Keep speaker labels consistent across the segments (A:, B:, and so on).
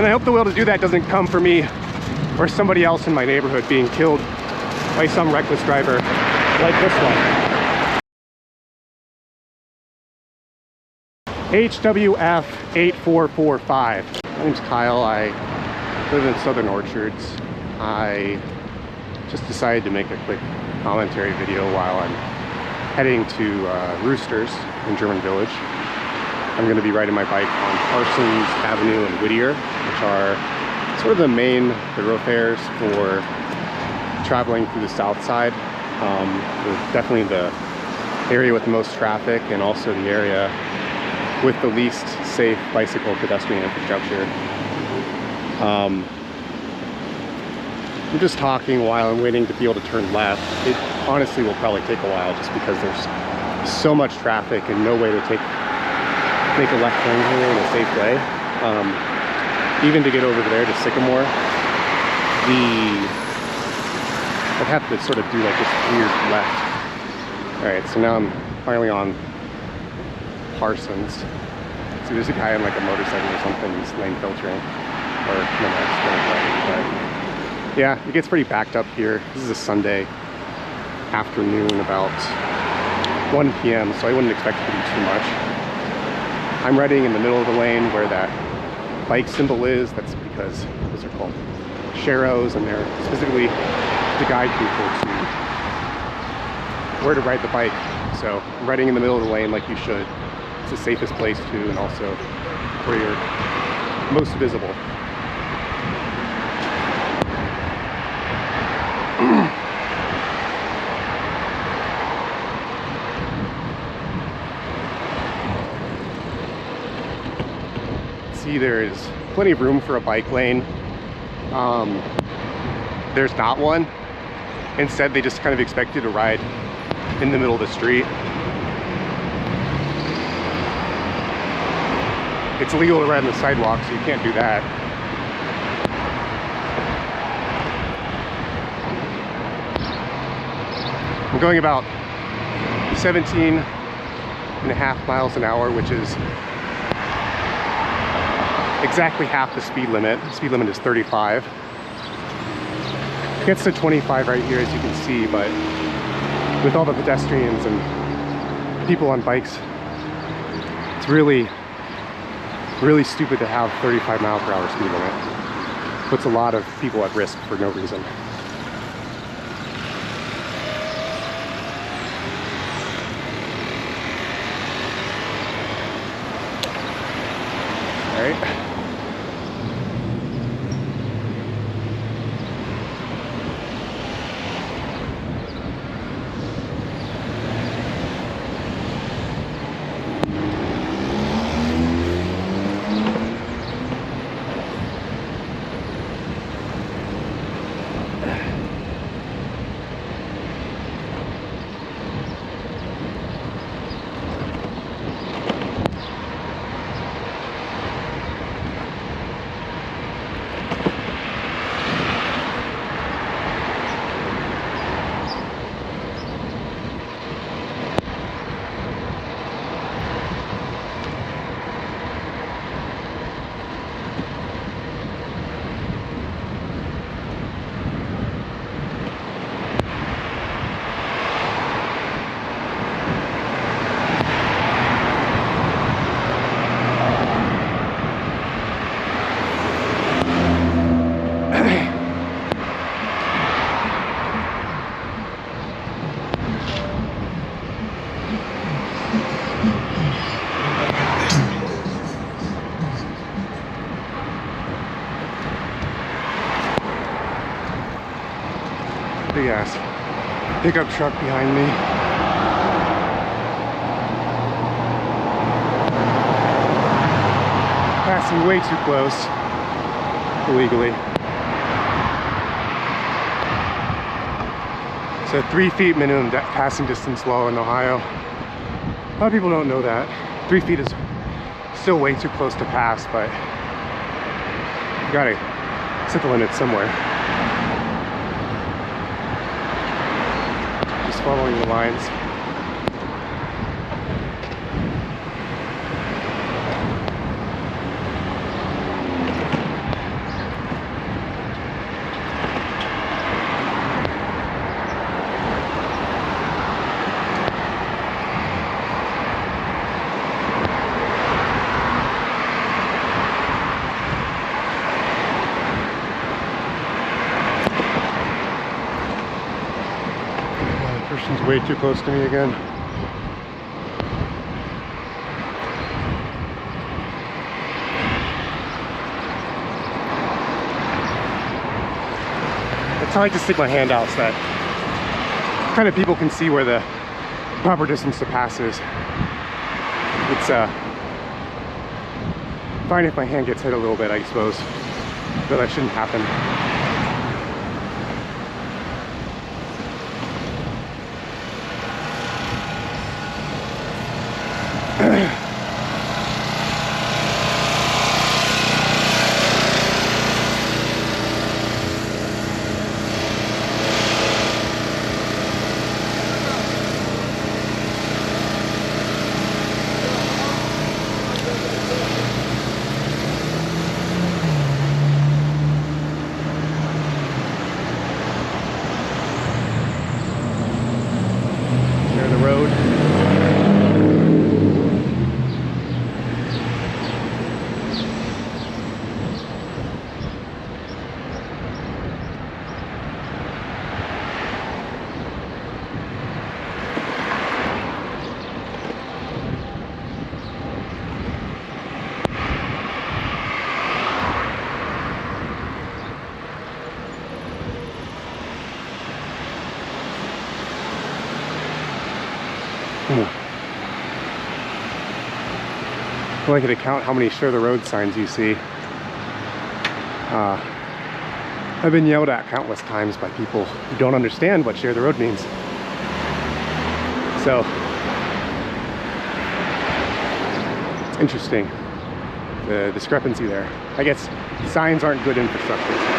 A: And I hope the will to do that doesn't come for me or somebody else in my neighborhood being killed by some reckless driver like this one. HWF 8445. My name's Kyle. I live in Southern Orchards. I just decided to make a quick commentary video while I'm heading to Roosters in German Village. I'm going to be riding my bike on Parsons Avenue and Whittier, which are sort of the main thoroughfares for traveling through the south side. Definitely the area with the most traffic, and also the area with the least safe bicycle pedestrian infrastructure. I'm just talking while I'm waiting to be able to turn left. It honestly will probably take a while just because there's so much traffic and no way to make a left turn here in a safe way. Even to get over there to Sycamore, I'd have to sort of do like this weird left. Alright, so now I'm finally on Parsons. So there's a guy on like a motorcycle or something, he's lane filtering. Or no, it's going right. But yeah, it gets pretty backed up here. This is a Sunday afternoon, about 1 p.m., so I wouldn't expect it to be too much. I'm riding in the middle of the lane where that bike symbol is. That's because those are called sharrows, and they're specifically to guide people to where to ride the bike. So I'm riding in the middle of the lane like you should. It's the safest place too, and also where you're most visible. See, there is plenty of room for a bike lane. There's not one. Instead, they just kind of expect you to ride in the middle of the street. It's illegal to ride on the sidewalk, so you can't do that. I'm going about 17.5 miles an hour, which is exactly half the speed limit. The speed limit is 35. It gets to 25 right here, as you can see, but with all the pedestrians and people on bikes, it's really stupid to have 35 mile per hour speed limit. Puts a lot of people at risk for no reason. All right. Big ass pickup truck behind me. Passing way too close illegally. So 3 feet minimum passing distance law in Ohio. A lot of people don't know that. 3 feet is still way too close to pass, but you gotta set the limit somewhere. Just following the lines. person's way too close to me again. I like to stick my hand out so that kind of people can see where the proper distance to pass is. It's fine if my hand gets hit a little bit, I suppose, but that shouldn't happen. I like to count how many share the road signs you see. I've been yelled at countless times by people who don't understand what share the road means. So it's interesting, the discrepancy there. I guess signs aren't good infrastructure.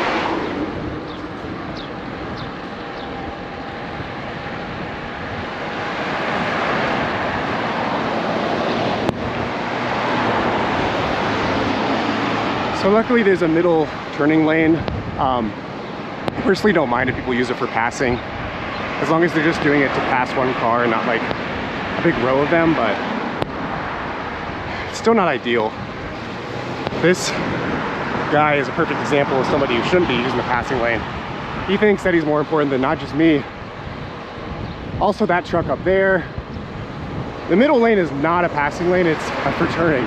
A: So luckily there's a middle turning lane. I personally don't mind if people use it for passing, as long as they're just doing it to pass one car and not like a big row of them, but it's still not ideal. This guy is a perfect example of somebody who shouldn't be using the passing lane. He thinks that he's more important than not just me. Also that truck up there. The middle lane is not a passing lane, it's for turning.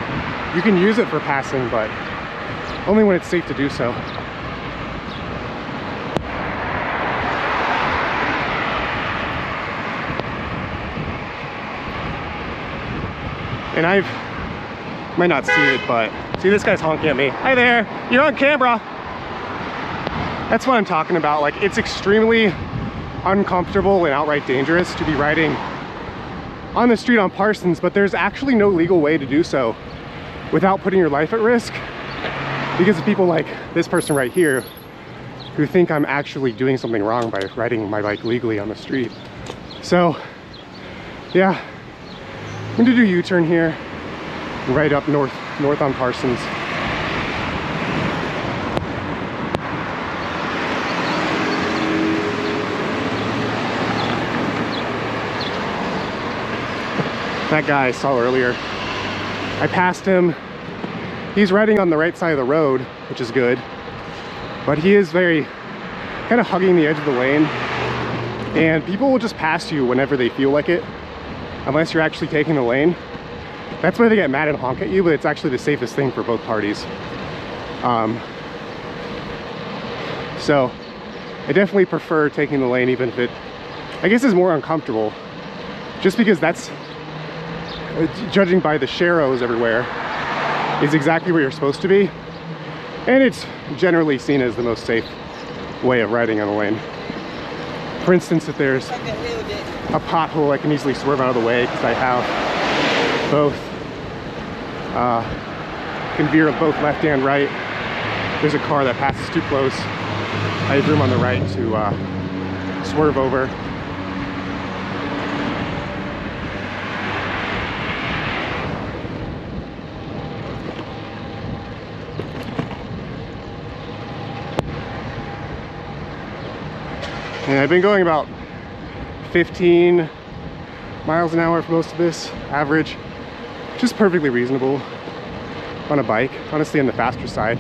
A: You can use it for passing, but only when it's safe to do so. And might not see it, but see, this guy's honking at me. Hi there, you're on camera. That's what I'm talking about. Like, it's extremely uncomfortable and outright dangerous to be riding on the street on Parsons, but there's actually no legal way to do so without putting your life at risk, because of people like this person right here who think I'm actually doing something wrong by riding my bike legally on the street. So yeah, I'm gonna do a U-turn here, right up north on Parsons. That guy I saw earlier, I passed him. He's riding on the right side of the road, which is good, but he is very kind of hugging the edge of the lane, and people will just pass you whenever they feel like it, unless you're actually taking the lane. That's why they get mad and honk at you, but it's actually the safest thing for both parties. So I definitely prefer taking the lane, even if it, I guess, is more uncomfortable, just because that's, judging by the sharrows everywhere, is exactly where you're supposed to be, and it's generally seen as the most safe way of riding on a lane. For instance, if there's a pothole, I can easily swerve out of the way because I have both, can veer both left and right. There's a car that passes too close, I have room on the right to swerve over. And I've been going about 15 miles an hour for most of this, average, just perfectly reasonable on a bike, honestly on the faster side.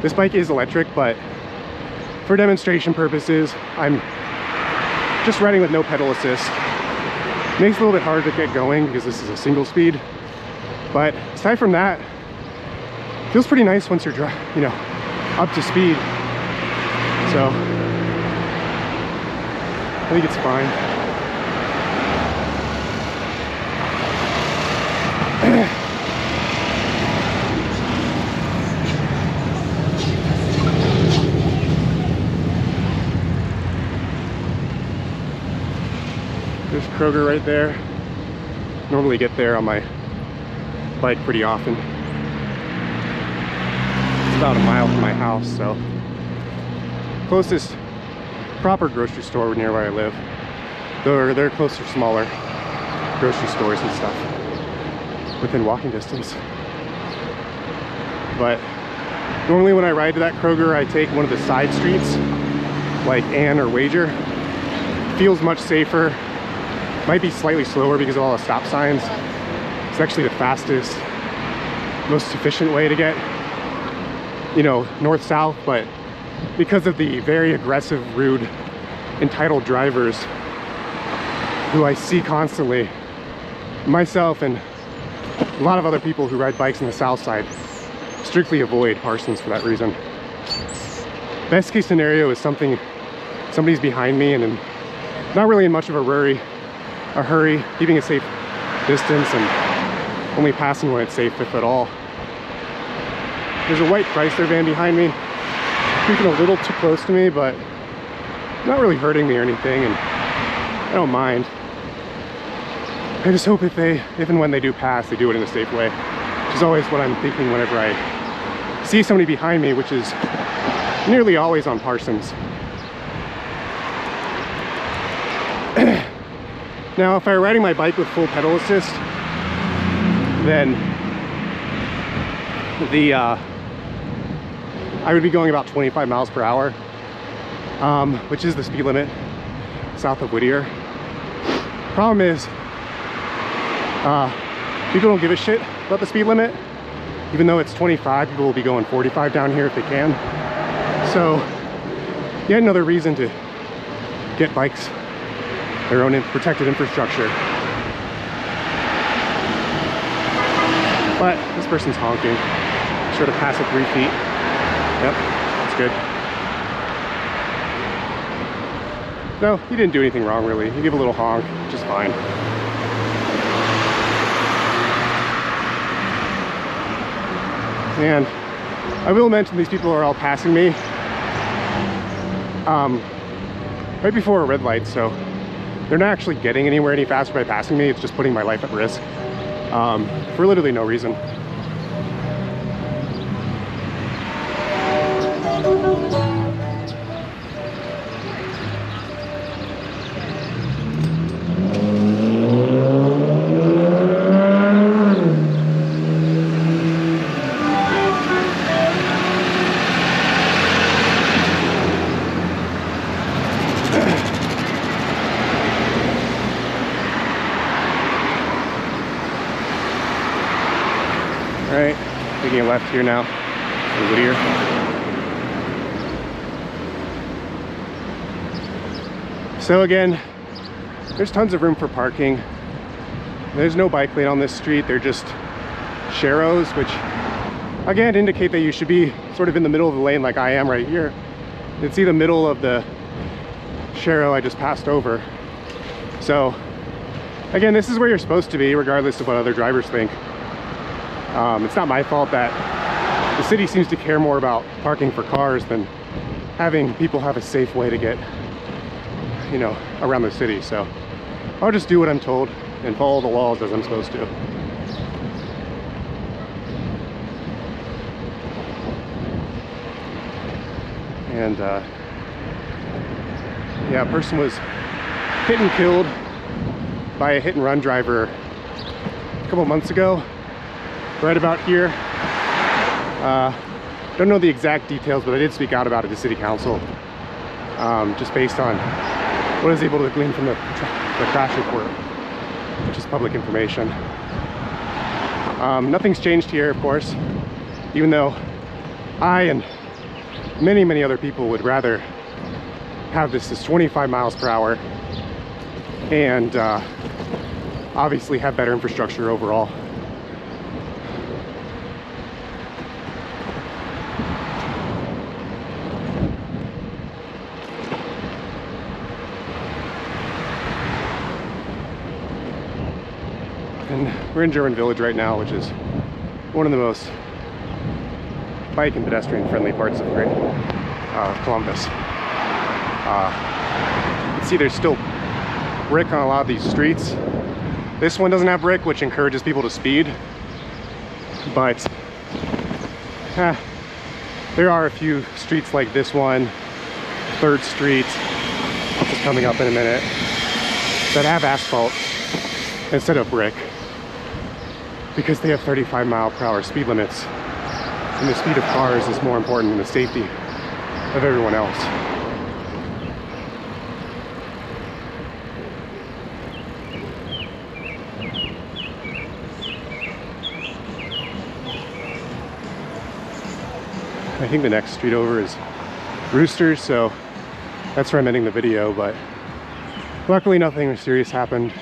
A: This bike is electric, but for demonstration purposes, I'm just riding with no pedal assist makes it a little bit harder to get going because this is a single speed. But aside from that, it feels pretty nice once you're, you know, up to speed. So I think it's fine. There's Kroger right there. Normally get there on my bike pretty often. It's about a mile from my house, so closest proper grocery store near where I live. They're closer, smaller grocery stores and stuff within walking distance. But normally when I ride to that Kroger, I take one of the side streets, like Ann or Wager. Feels much safer. Might be slightly slower because of all the stop signs. It's actually the fastest, most efficient way to get, you know, north-south, but because of the very aggressive, rude, entitled drivers who I see constantly, myself and a lot of other people who ride bikes on the south side strictly avoid Parsons for that reason. Best case scenario is somebody's behind me and I'm not really in much of a hurry, keeping a safe distance and only passing when it's safe, if at all. There's a white Chrysler van behind me, creeping a little too close to me, but not really hurting me or anything, and I don't mind. I just hope if and when they do pass, they do it in a safe way, which is always what I'm thinking whenever I see somebody behind me, which is nearly always on Parsons. Now, if I were riding my bike with full pedal assist, then I would be going about 25 miles per hour, which is the speed limit south of Whittier. Problem is, people don't give a shit about the speed limit. Even though it's 25, people will be going 45 down here if they can. So, yet another reason to get bikes their own protected infrastructure. But this person's honking. Sure to pass at 3 feet. Yep, that's good. No, he didn't do anything wrong really. He gave a little honk, which is fine. And I will mention these people are all passing me right before a red light, so they're not actually getting anywhere any faster by passing me. It's just putting my life at risk for literally no reason. Alright, taking a left here now, in Whittier. So again, there's tons of room for parking. There's no bike lane on this street, they're just sharrows, which again indicate that you should be sort of in the middle of the lane like I am right here. You can see the middle of the sharrow I just passed over. So again, this is where you're supposed to be regardless of what other drivers think. It's not my fault that the city seems to care more about parking for cars than having people have a safe way to get, you know, around the city. So I'll just do what I'm told and follow the laws as I'm supposed to. And yeah, a person was hit and killed by a hit-and-run driver a couple months ago, right about here. Don't know the exact details, but I did speak out about it to City Council, just based on what I was able to glean from the crash report, which is public information. Nothing's changed here, of course, even though I and many other people would rather have this 25 miles per hour and obviously have better infrastructure overall. And we're in German Village right now, which is one of the most bike and pedestrian friendly parts of Columbus. You can see there's still brick on a lot of these streets. This one doesn't have brick, which encourages people to speed, but there are a few streets like this one, 3rd Street, which is coming up in a minute, that have asphalt instead of brick, because they have 35-mile-per-hour speed limits, and the speed of cars is more important than the safety of everyone else. I think the next street over is Roosters, so that's where I'm ending the video, but luckily nothing serious happened.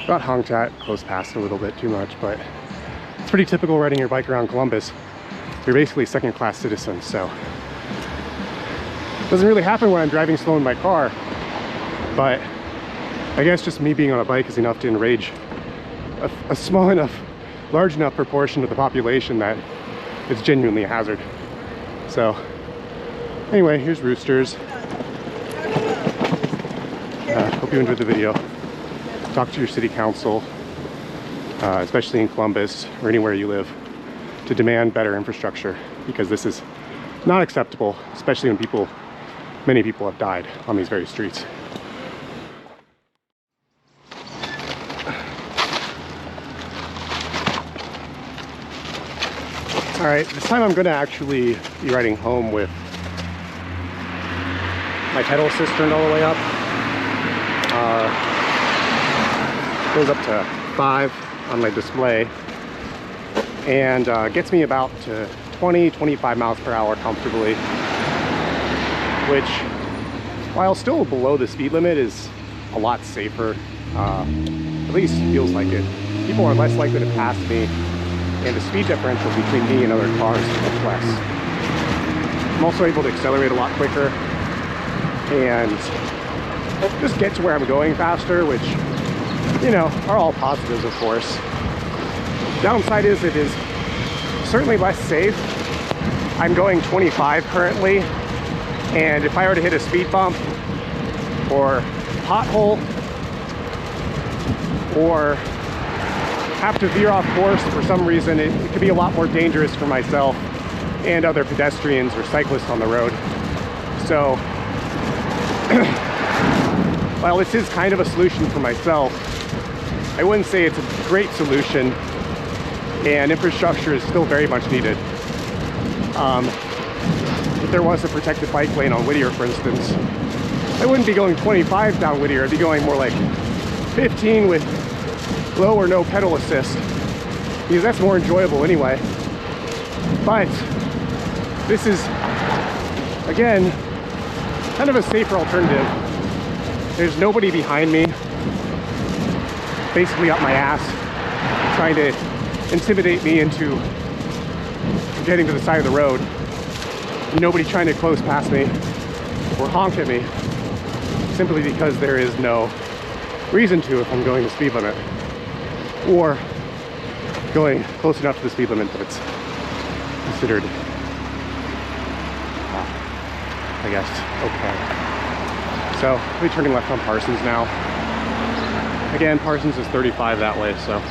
A: Got honked at, close past a little bit too much, but it's pretty typical riding your bike around Columbus. You're basically second-class citizens, so it doesn't really happen when I'm driving slow in my car, but I guess just me being on a bike is enough to enrage a small enough, large enough proportion of the population that it's genuinely a hazard. So anyway, here's Roosters. Hope you enjoyed the video. Talk to your city council, especially in Columbus or anywhere you live, to demand better infrastructure, because this is not acceptable, especially when many people have died on these very streets. All right, this time I'm gonna actually be riding home with my pedal assist turned all the way up. Goes up to 5 on my display, and gets me about to 20-25 miles per hour comfortably, which, while still below the speed limit, is a lot safer. At least feels like it. People are less likely to pass me, and the speed differential between me and other cars is much less. I'm also able to accelerate a lot quicker and just get to where I'm going faster, which, you know, are all positives, of course. Downside is it is certainly less safe. I'm going 25 currently, and if I were to hit a speed bump or pothole or have to veer off course for some reason, it could be a lot more dangerous for myself and other pedestrians or cyclists on the road. So while this is kind of a solution for myself, I wouldn't say it's a great solution, and infrastructure is still very much needed. If there was a protected bike lane on Whittier, for instance, I wouldn't be going 25 down Whittier. I'd be going more like 15 with low or no pedal assist, because that's more enjoyable anyway. But this is, again, kind of a safer alternative. There's nobody behind me, basically up my ass, trying to intimidate me into getting to the side of the road. Nobody trying to close past me or honk at me, simply because there is no reason to if I'm going the speed limit, or going close enough to the speed limit that it's considered, I guess, okay. So I'll be turning left on Parsons now. Again, Parsons is 35 that way, so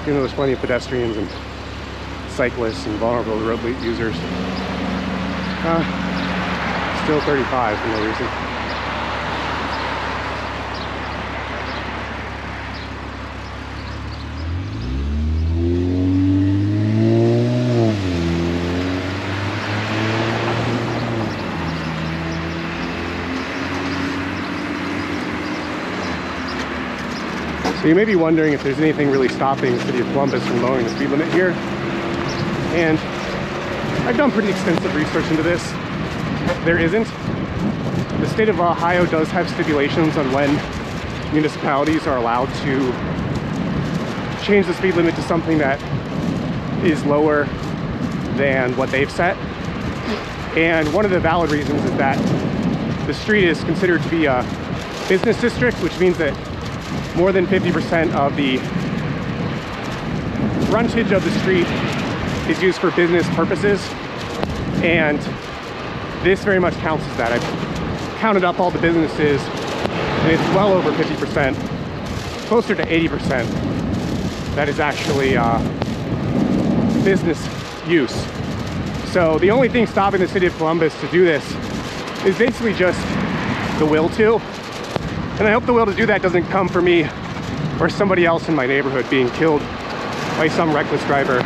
A: even though there's plenty of pedestrians and cyclists and vulnerable road users, still 35 for no reason. So you may be wondering if there's anything really stopping the city of Columbus from lowering the speed limit here. And I've done pretty extensive research into this. There isn't. The state of Ohio does have stipulations on when municipalities are allowed to change the speed limit to something that is lower than what they've set. And one of the valid reasons is that the street is considered to be a business district, which means that more than 50% of the frontage of the street is used for business purposes. And this very much counts as that. I've counted up all the businesses, and it's well over 50%, closer to 80%, that is actually business use. So the only thing stopping the city of Columbus to do this is basically just the will to. And I hope the will to do that doesn't come from me or somebody else in my neighborhood being killed by some reckless driver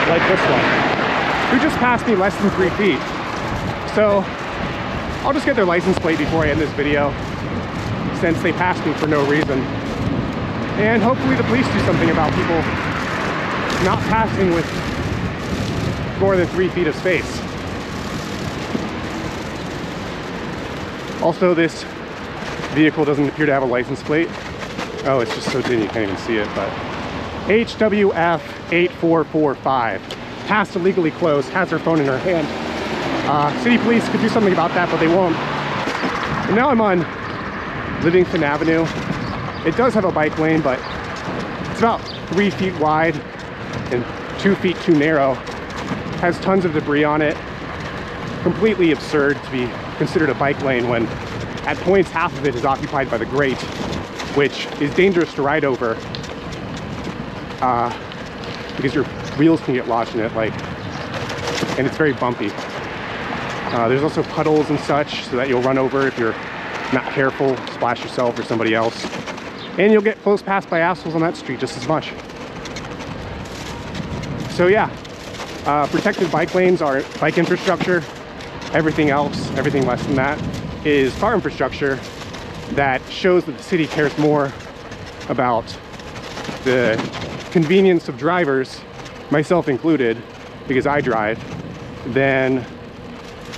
A: like this one, who just passed me less than 3 feet. So I'll just get their license plate before I end this video, since they passed me for no reason. And hopefully the police do something about people not passing with more than 3 feet of space. Also, this vehicle doesn't appear to have a license plate. Oh, it's just so dim you can't even see it, but HWF 8445. Passed illegally close, has her phone in her hand. City police could do something about that, but they won't. And now I'm on Livingston Avenue. It does have a bike lane, but it's about 3 feet wide and 2 feet too narrow. Has tons of debris on it. Completely absurd to be considered a bike lane when at points half of it is occupied by the grate, which is dangerous to ride over because your wheels can get lodged in it, and it's very bumpy. There's also puddles and such, so that you'll run over if you're not careful, splash yourself or somebody else. And you'll get close passed by assholes on that street just as much. So yeah, protected bike lanes are bike infrastructure. Everything else, everything less than that, is car infrastructure that shows that the city cares more about the convenience of drivers, myself included, because I drive, than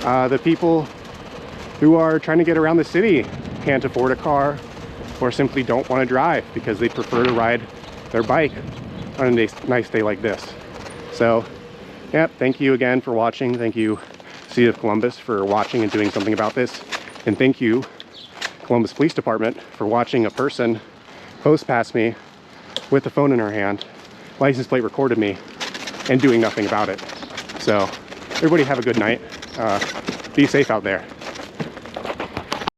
A: the people who are trying to get around the city, can't afford a car, or simply don't want to drive because they prefer to ride their bike on a nice day like this. So, yeah, thank you again for watching. Thank you, City of Columbus, for watching and doing something about this. And thank you, Columbus Police Department, for watching a person post past me with a phone in her hand, license plate recorded me, and doing nothing about it. So, everybody have a good night. Be safe out there.